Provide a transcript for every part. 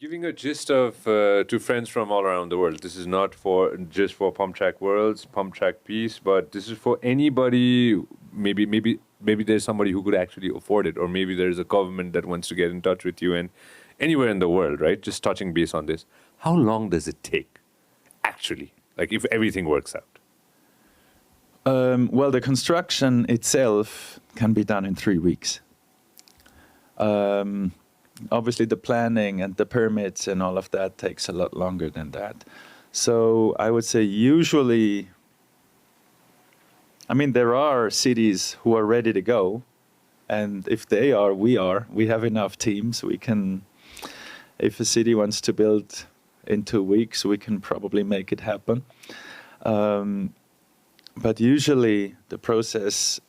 Giving a gist of to friends from all around the world. This is not for just for Pump Track Worlds, Pump Track Peace, but this is for anybody. Maybe there's somebody who could actually afford it, or maybe there's a government that wants to get in touch with you, and anywhere in the world, right? Just touching base on this. How long does it take, actually? Like if everything works out. Well, the construction itself can be done in 3 weeks. Obviously, the planning and the permits and all of that takes a lot longer than that. So I would say usually, I mean, there are cities who are ready to go. And if they are, we are. We have enough teams. We can, if a city wants to build in 2 weeks, we can probably make it happen. But usually the process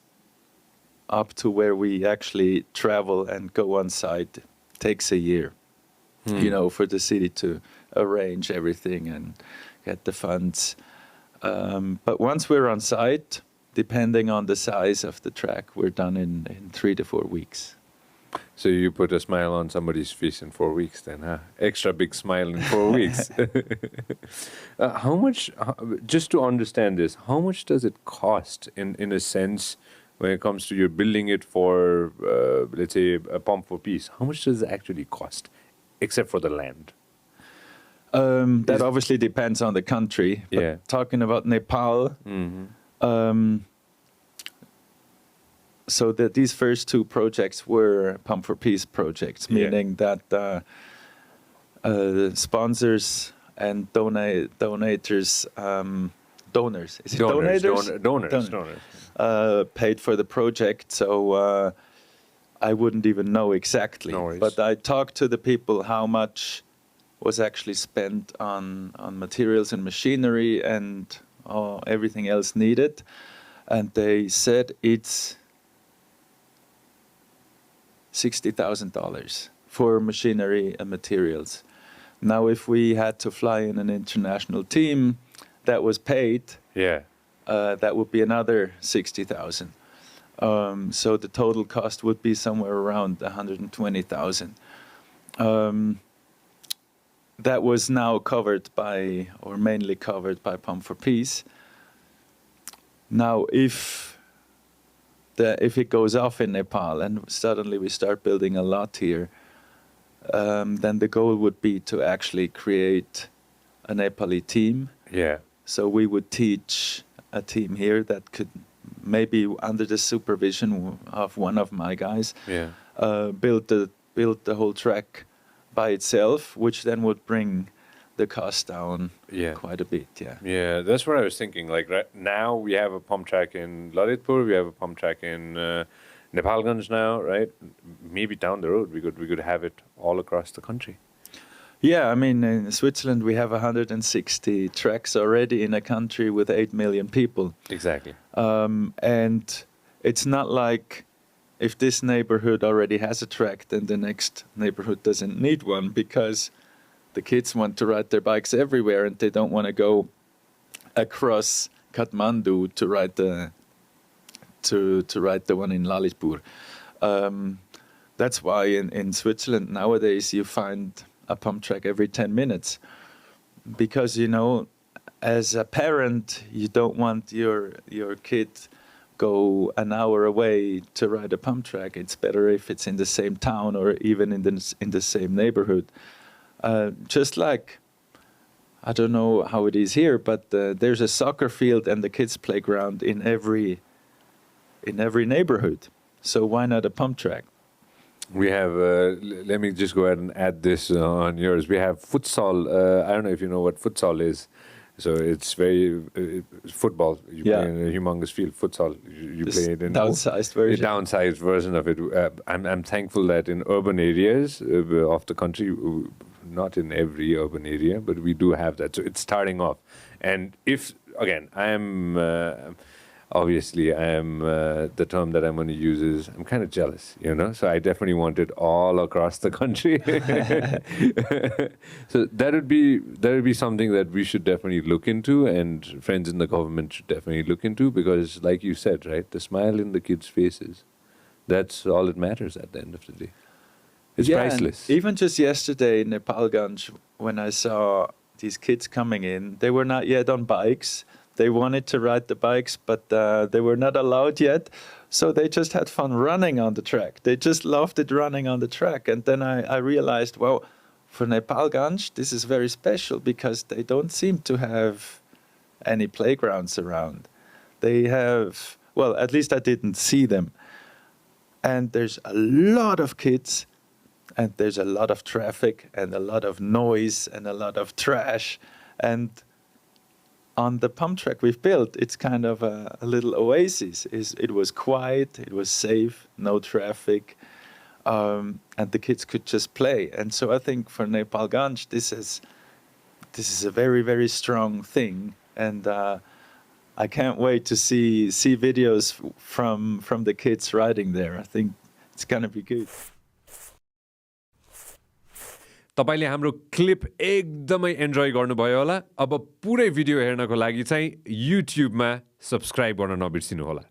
up to where we actually travel and go on site takes a year, for the city to arrange everything and get the funds. But once we're on site, depending on the size of the track, we're done in 3 to 4 weeks. So you put a smile on somebody's face in 4 weeks then, huh? Extra big smile in 4 weeks. How much, just to understand this, how much does it cost in a sense when it comes to you building it for, let's say, a Pumpforpeace? How much does it actually cost, except for the land? That obviously depends on the country. But talking about Nepal, so these first 2 projects were Pumpforpeace projects, meaning that sponsors and donors, is it donors? Donors. Paid for the project, so I wouldn't even know exactly. No worries. But I talked to the people how much was actually spent on materials and machinery and everything else needed, and they said it's $60,000 for machinery and materials. Now, if we had to fly in an international team that was paid, that would be another $60,000. So the total cost would be somewhere around $120,000. That was now covered by, or mainly covered by Pumpforpeace. Now, if it goes off in Nepal and suddenly we start building a lot here, then the goal would be to actually create a Nepali team. Yeah. So we would teach a team here that could maybe under the supervision of one of my guys, build the whole track by itself, which then would bring the cost down quite a bit. Yeah, that's what I was thinking. Like right now we have a pump track in Lalitpur, we have a pump track in Nepalganj now, right? Maybe down the road we could have it all across the country. Yeah, I mean, in Switzerland we have 160 tracks already in a country with 8 million people. Exactly. And it's not like if this neighborhood already has a track, then the next neighborhood doesn't need one, because the kids want to ride their bikes everywhere and they don't want to go across Kathmandu to ride the one in Lalitpur. That's why in Switzerland nowadays you find a pump track every 10 minutes. Because, as a parent, you don't want your kid go an hour away to ride a pump track. It's better if it's in the same town or even in the same neighborhood. Just like, I don't know how it is here, but there's a soccer field and the kids' playground in every neighborhood. So why not a pump track? We have, let me just go ahead and add this on yours. We have futsal. I don't know if you know what futsal is. So it's very football. You play in a humongous field. Futsal. You play it in downsized version. A downsized version of it. I'm thankful that in urban areas of the country, not in every urban area, but we do have that. So it's starting off. And if again, obviously, the term that I'm going to use is I'm kind of jealous, So I definitely want it all across the country. So that would be something that we should definitely look into, and friends in the government should definitely look into, because, like you said, right, the smile in the kids' faces, that's all that matters at the end of the day. It's and priceless. even just yesterday in Nepalganj, when I saw these kids coming in, they were not yet on bikes. They wanted to ride the bikes, but they were not allowed yet. So they just had fun running on the track. They just loved it running on the track. And then I realized, well, for Nepalganj, this is very special because they don't seem to have any playgrounds around. They have, well, at least I didn't see them. And there's a lot of kids, and there's a lot of traffic, and a lot of noise, and a lot of trash. And on the pump track we've built, it's kind of a little oasis. It was quiet, it was safe, no traffic, and the kids could just play. And so I think for Nepalganj, this is a very, very strong thing. And I can't wait to see videos from the kids riding there. I think it's gonna be good. तपाईले हाम्रो clip एकदमै enjoy गर्नुभयो होला अब पुरै video हेर्नको लागि चाहिँ युट्युबमा सब्स्क्राइब गर्न नबिर्सिनु होला